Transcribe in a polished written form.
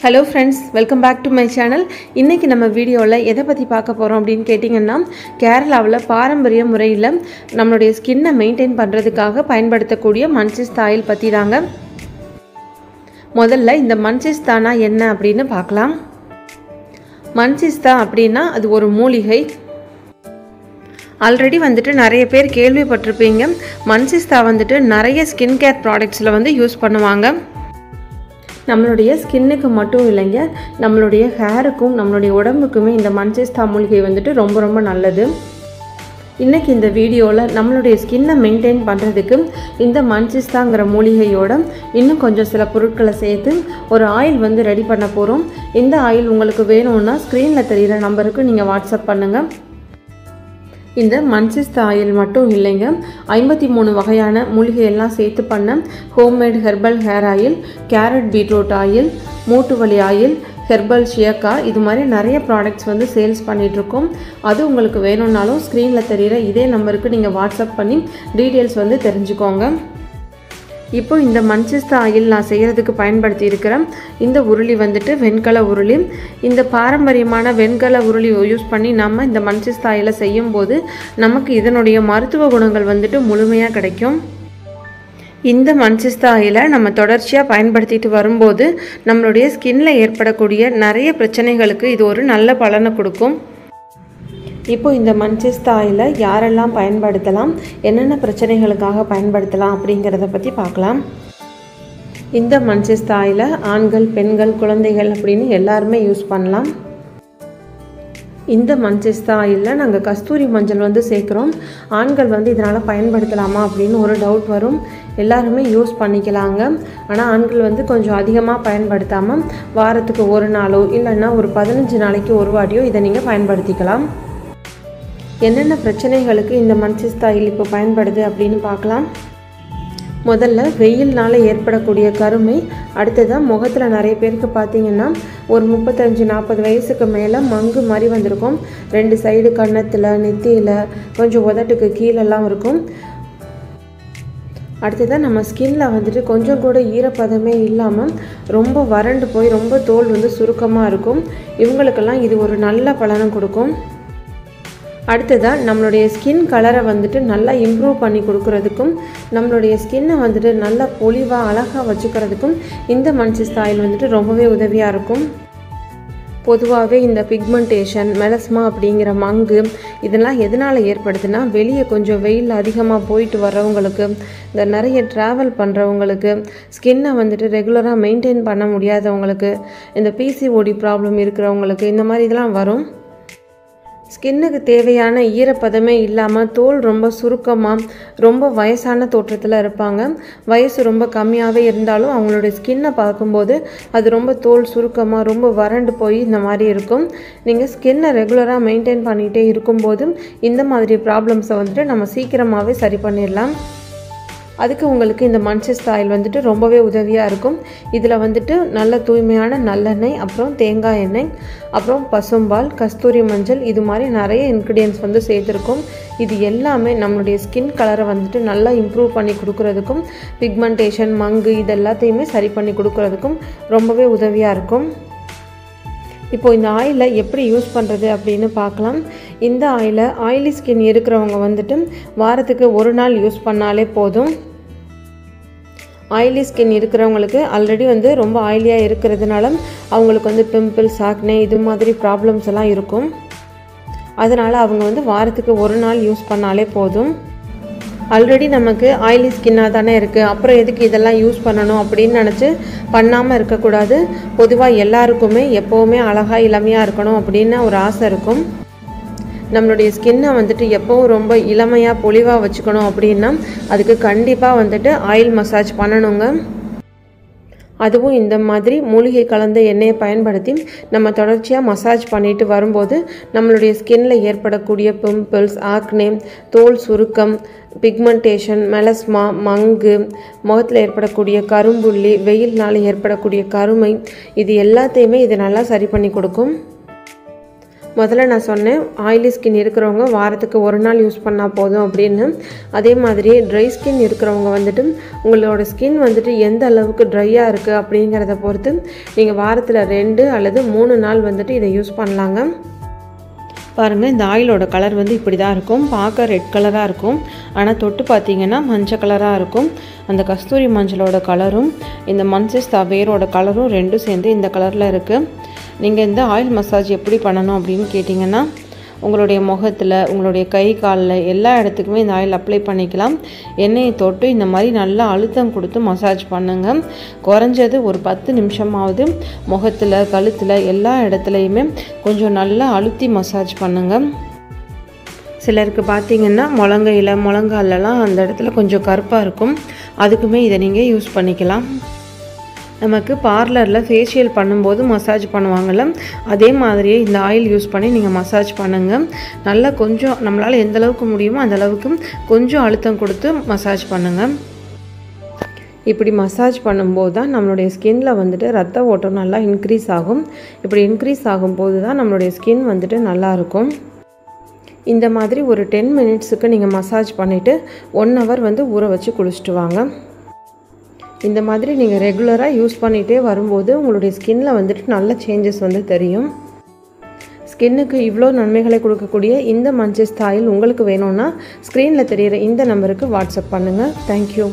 Hello friends, welcome back to my channel. இன்னைக்கு நம்ம வீடியோல எதை பத்தி பார்க்க போறோம் அப்படினு கேட்டிங்கன்னா கேரளாவுல பாரம்பரிய முறையில் நம்மளுடைய ஸ்கின்னை மெயின்டைன் பண்றதுக்காக பயன்படுத்தக்கூடிய மன்சிஸ்தா ஆயில் பத்தி தாங்க. முதல்ல இந்த மன்சிஸ்தானா என்ன அப்படினு பார்க்கலாம். மன்சிஸ்தா அப்படினா அது ஒரு மூலிகை. ஆல்ரெடி வந்துட்டு நிறைய பேர் கேள்விப்பட்டிருப்பீங்க. மன்சிஸ்தா வந்துட்டு நிறைய ஸ்கின் கேர் ப்ராடக்ட்ஸ்ல வந்து யூஸ் பண்ணுவாங்க. நம்மளுடைய ஸ்கின்னுக்கு மட்டும் இல்லைங்க, நம்மளுடைய ஹேருக்கும் நம்மளுடைய உடம்புக்குமே இந்த மன்சிஸ்தா மூலிகை வந்துட்டு ரொம்ப நல்லது. இன்றைக்கி இந்த வீடியோவில் நம்மளுடைய ஸ்கின்னை மெயின்டைன் பண்ணுறதுக்கு இந்த மன்சிஸ்தாங்கிற மூலிகையோட இன்னும் கொஞ்சம் சில பொருட்களை சேர்த்து ஒரு ஆயில் வந்து ரெடி பண்ண போகிறோம். இந்த ஆயில் உங்களுக்கு வேணும்னா ஸ்க்ரீனில் தெரிகிற நம்பருக்கு நீங்கள் வாட்ஸ்அப் பண்ணுங்கள். இந்த மன்சிஸ்தா ஆயில் மட்டும் இல்லைங்க, 53 வகையான மூலிகையெல்லாம் சேர்த்து பண்ண homemade herbal hair oil, carrot beetroot oil, மூட்டு வலி ஆயில், ஹெர்பல் ஷியக்கா, இது மாதிரி நிறைய ப்ராடக்ட்ஸ் வந்து சேல்ஸ் பண்ணிகிட்ருக்கோம். அது உங்களுக்கு வேணும்னாலும் ஸ்க்ரீனில் தெரிகிற இதே நம்பருக்கு நீங்கள் வாட்ஸ்அப் பண்ணி டீட்டெயில்ஸ் வந்து தெரிஞ்சுக்கோங்க. இப்போ இந்த மன்சிஸ்தா ஆயில் நான் செய்கிறதுக்கு பயன்படுத்தி இருக்கிறேன். இந்த உருளி வந்துட்டு வெண்கல உருளி. இந்த பாரம்பரியமான வெண்கல உருளி யூஸ் பண்ணி நம்ம இந்த மன்சிஸ்தா ஆயிலை செய்யும்போது நமக்கு இதனுடைய மருத்துவ குணங்கள் வந்துட்டு முழுமையாக கிடைக்கும். இந்த மன்சிஸ்தா ஆயிலை நம்ம தொடர்ச்சியாக பயன்படுத்திட்டு வரும்போது நம்மளுடைய ஸ்கின்ல ஏற்படக்கூடிய நிறைய பிரச்சனைகளுக்கு இது ஒரு நல்ல பலனை கொடுக்கும். இப்போ இந்த மன்சிஸ்தா ஆயிலை யாரெல்லாம் பயன்படுத்தலாம், என்னென்ன பிரச்சனைகளுக்காக பயன்படுத்தலாம் அப்படிங்கிறத பற்றி பார்க்கலாம். இந்த மன்சிஸ்தா ஆயிலை ஆண்கள், பெண்கள், குழந்தைகள் அப்படின்னு எல்லாருமே யூஸ் பண்ணலாம். இந்த மன்சிஸ்தா ஆயிலில் நாங்கள் கஸ்தூரி மஞ்சள் வந்து சேர்க்குறோம். ஆண்கள் வந்து இதனால் பயன்படுத்தலாமா அப்படின்னு ஒரு டவுட் வரும். எல்லாருமே யூஸ் பண்ணிக்கலாங்க. ஆனால் ஆண்கள் வந்து கொஞ்சம் அதிகமாக பயன்படுத்தாமல் வாரத்துக்கு ஒரு நாளோ இல்லைன்னா ஒரு 15 நாளைக்கு ஒரு வாட்டியோ இதை நீங்கள் பயன்படுத்திக்கலாம். என்னென்ன பிரச்சனைகளுக்கு இந்த மன்சிஸ்தா ஆயில் இப்போ பயன்படுது அப்படின்னு பார்க்கலாம். முதல்ல வெயில்னால் ஏற்படக்கூடிய கருமை. அடுத்ததாக முகத்தில் நிறைய பேருக்கு பார்த்திங்கன்னா ஒரு 35-40 வயசுக்கு மேலே மங்கு மாதிரி வந்திருக்கும். 2 சைடு கன்னத்தில், நெத்தியில், கொஞ்சம் உதட்டுக்கு கீழெல்லாம் இருக்கும். அடுத்ததாக நம்ம ஸ்கின்ல வந்துட்டு கொஞ்சம் கூட ஈரப்பதமே இல்லாமல் ரொம்ப வறண்டு போய் ரொம்ப தோல் வந்து சுருக்கமாக இருக்கும். இவங்களுக்கெல்லாம் இது ஒரு நல்ல பலனை கொடுக்கும். அடுத்ததாக நம்மளுடைய ஸ்கின் கலரை வந்துட்டு நல்லா இம்ப்ரூவ் பண்ணி கொடுக்கறதுக்கும் நம்மளுடைய ஸ்கின்னை வந்துட்டு நல்லா பொலிவாக அழகாக வச்சுக்கிறதுக்கும் இந்த மன்சிஸ்தா ஆயில் வந்துட்டு ரொம்பவே உதவியாக இருக்கும். பொதுவாகவே இந்த பிக்மெண்டேஷன், மெலஸ்மா அப்படிங்கிற மங்கு இதெல்லாம் எதனால் ஏற்படுதுன்னா வெளியே கொஞ்சம் வெயில் அதிகமாக போயிட்டு வர்றவங்களுக்கு, இந்த நிறைய ட்ராவல் பண்ணுறவங்களுக்கு, ஸ்கின்னை வந்துட்டு ரெகுலராக மெயின்டைன் பண்ண முடியாதவங்களுக்கு, இந்த பிசிஓடி ப்ராப்ளம் இருக்கிறவங்களுக்கு இந்த மாதிரி இதெல்லாம் வரும். ஸ்கின்னுக்கு தேவையான ஈரப்பதமே இல்லாமல் தோல் ரொம்ப சுருக்கமாக ரொம்ப வயசான தோற்றத்தில் இருப்பாங்க. வயசு ரொம்ப கம்மியாகவே இருந்தாலும் அவங்களுடைய ஸ்கின்னை பார்க்கும்போது அது ரொம்ப தோல் சுருக்கமாக ரொம்ப வறண்டு போய் இந்த மாதிரி இருக்கும். நீங்கள் ஸ்கின்னை ரெகுலராக மெயின்டைன் பண்ணிகிட்டே இருக்கும்போது இந்த மாதிரி ப்ராப்ளம்ஸை வந்துட்டு நம்ம சீக்கிரமாகவே சரி பண்ணிடலாம். அதுக்கு உங்களுக்கு இந்த மன்சிஸ்தா ஆயில் வந்துட்டு ரொம்பவே உதவியாக இருக்கும். இதில் வந்துட்டு நல்ல தூய்மையான நல்லெண்ணெய், அப்புறம் தேங்காய் எண்ணெய், அப்புறம் பசும்பால், கஸ்தூரி மஞ்சள், இது மாதிரி நிறைய இன்க்ரீடியன்ட்ஸ் வந்து சேர்த்துருக்கோம். இது எல்லாமே நம்மளுடைய ஸ்கின் கலரை வந்துட்டு நல்லா இம்ப்ரூவ் பண்ணி கொடுக்குறதுக்கும் பிக்மெண்டேஷன், மங்கு இது எல்லாத்தையுமே சரி பண்ணி கொடுக்குறதுக்கும் ரொம்பவே உதவியாக இருக்கும். இப்போது இந்த ஆயிலை எப்படி யூஸ் பண்ணுறது அப்படின்னு பார்க்கலாம். இந்த ஆயிலை ஆயிலி ஸ்கின் இருக்கிறவங்க வந்துட்டு வாரத்துக்கு ஒரு நாள் யூஸ் பண்ணாலே போதும். ஆயிலி ஸ்கின் இருக்கிறவங்களுக்கு ஆல்ரெடி வந்து ரொம்ப ஆயிலியாக இருக்கிறதுனால அவங்களுக்கு வந்து பிம்பிள்ஸ், ஆக்னே இது மாதிரி ப்ராப்ளம்ஸ் எல்லாம் இருக்கும். அதனால் அவங்க வந்து வாரத்துக்கு ஒரு நாள் யூஸ் பண்ணாலே போதும். ஆல்ரெடி நமக்கு ஆயிலி ஸ்கின்னாக தானே இருக்குது, அப்புறம் எதுக்கு இதெல்லாம் யூஸ் பண்ணணும் அப்படின்னு நினச்சி பண்ணாமல் இருக்கக்கூடாது. பொதுவாக எல்லாருக்குமே எப்போவுமே அழகாக இளமையாக இருக்கணும் அப்படின்னு ஒரு ஆசை இருக்கும். நம்மளுடைய ஸ்கின்னை வந்துட்டு எப்போவும் ரொம்ப இளமையாக பொலிவாக வச்சுக்கணும் அப்படின்னா அதுக்கு கண்டிப்பாக வந்துட்டு ஆயில் மசாஜ் பண்ணணுங்க. அதுவும் இந்த மாதிரி மூலிகை கலந்த எண்ணெயை பயன்படுத்தி நம்ம தொடர்ச்சியாக மசாஜ் பண்ணிட்டு வரும்போது நம்மளுடைய ஸ்கின்ல ஏற்படக்கூடிய பிம்பிள்ஸ், ஆக்னே, தோல் சுருக்கம், பிக்மெண்டேஷன், மெலஸ்மா, மங்கு, முகத்தில் ஏற்படக்கூடிய கரும்புள்ளி, வெயில்னால் ஏற்படக்கூடிய கருமை இது எல்லாத்தையுமே இது நல்லா சரி பண்ணி கொடுக்கும். முதல்ல நான் சொன்னேன் ஆயிலி ஸ்கின் இருக்கிறவங்க வாரத்துக்கு ஒரு நாள் யூஸ் பண்ணால் போதும் அப்படின்னு. அதே மாதிரி ட்ரை ஸ்கின் இருக்கிறவங்க வந்துட்டு உங்களோட ஸ்கின் வந்துட்டு எந்த அளவுக்கு ட்ரையாக இருக்குது அப்படிங்கிறத பொறுத்து நீங்கள் வாரத்தில் 2 அல்லது 3 நாள் வந்துட்டு இதை யூஸ் பண்ணலாங்க. பாருங்கள், இந்த ஆயிலோட கலர் வந்து இப்படி தான் இருக்கும். பார்க்க ரெட் கலராக இருக்கும், ஆனால் தொட்டு பார்த்தீங்கன்னா மஞ்சள் கலராக இருக்கும். அந்த கஸ்தூரி மஞ்சளோட கலரும் இந்த மன்சிஸ்தா வேரோட கலரும் ரெண்டும் சேர்ந்து இந்த கலரில் இருக்குது. நீங்கள் இந்த ஆயில் மசாஜ் எப்படி பண்ணணும் அப்படின்னு கேட்டிங்கன்னா, உங்களுடைய முகத்தில், உங்களுடைய கை காலில் எல்லா இடத்துக்குமே இந்த ஆயில் அப்ளை பண்ணிக்கலாம். எண்ணெயை தொட்டு இந்த மாதிரி நல்லா அழுத்தம் கொடுத்து மசாஜ் பண்ணுங்கள். குறைஞ்சது ஒரு 10 நிமிஷமாவது முகத்தில், கழுத்தில் எல்லா இடத்துலையுமே கொஞ்சம் நல்லா அழுத்தி மசாஜ் பண்ணுங்கள். சிலருக்கு பார்த்திங்கன்னா முழங்காலெலாம் அந்த இடத்துல கொஞ்சம் கருப்பாக இருக்கும். அதுக்குமே இதை நீங்கள் யூஸ் பண்ணிக்கலாம். நமக்கு பார்லரில் ஃபேஷியல் பண்ணும்போது மசாஜ் பண்ணுவாங்கள்ல, அதே மாதிரியே இந்த ஆயில் யூஸ் பண்ணி நீங்கள் மசாஜ் பண்ணுங்கள். நல்லா கொஞ்சம் நம்மளால் எந்த அளவுக்கு முடியுமோ அந்த அளவுக்கு கொஞ்சம் அழுத்தம் கொடுத்து மசாஜ் பண்ணுங்கள். இப்படி மசாஜ் பண்ணும்போது தான் நம்மளுடைய ஸ்கின்னில் வந்துட்டு ரத்த ஓட்டம் நல்லா இன்க்ரீஸ் ஆகும். இப்படி இன்க்ரீஸ் ஆகும்போது தான் நம்மளுடைய ஸ்கின் வந்துட்டு நல்லாயிருக்கும். இந்த மாதிரி ஒரு 10 மினிட்ஸுக்கு நீங்கள் மசாஜ் பண்ணிவிட்டு 1 ஹவர் வந்து ஊற வச்சு குளிச்சுட்டு வாங்க. இந்த மாதிரி நீங்கள் ரெகுலராக யூஸ் பண்ணிகிட்டே வரும்போது உங்களுடைய ஸ்கின்னில் வந்துட்டு நல்ல சேஞ்சஸ் வந்து தெரியும். ஸ்கின்னுக்கு இவ்வளோ நன்மைகளை கொடுக்கக்கூடிய இந்த மன்சிஸ்தா ஆயில் உங்களுக்கு வேணும்னா ஸ்க்ரீனில் தெரிகிற இந்த நம்பருக்கு வாட்ஸ்அப் பண்ணுங்கள். தேங்க்யூ.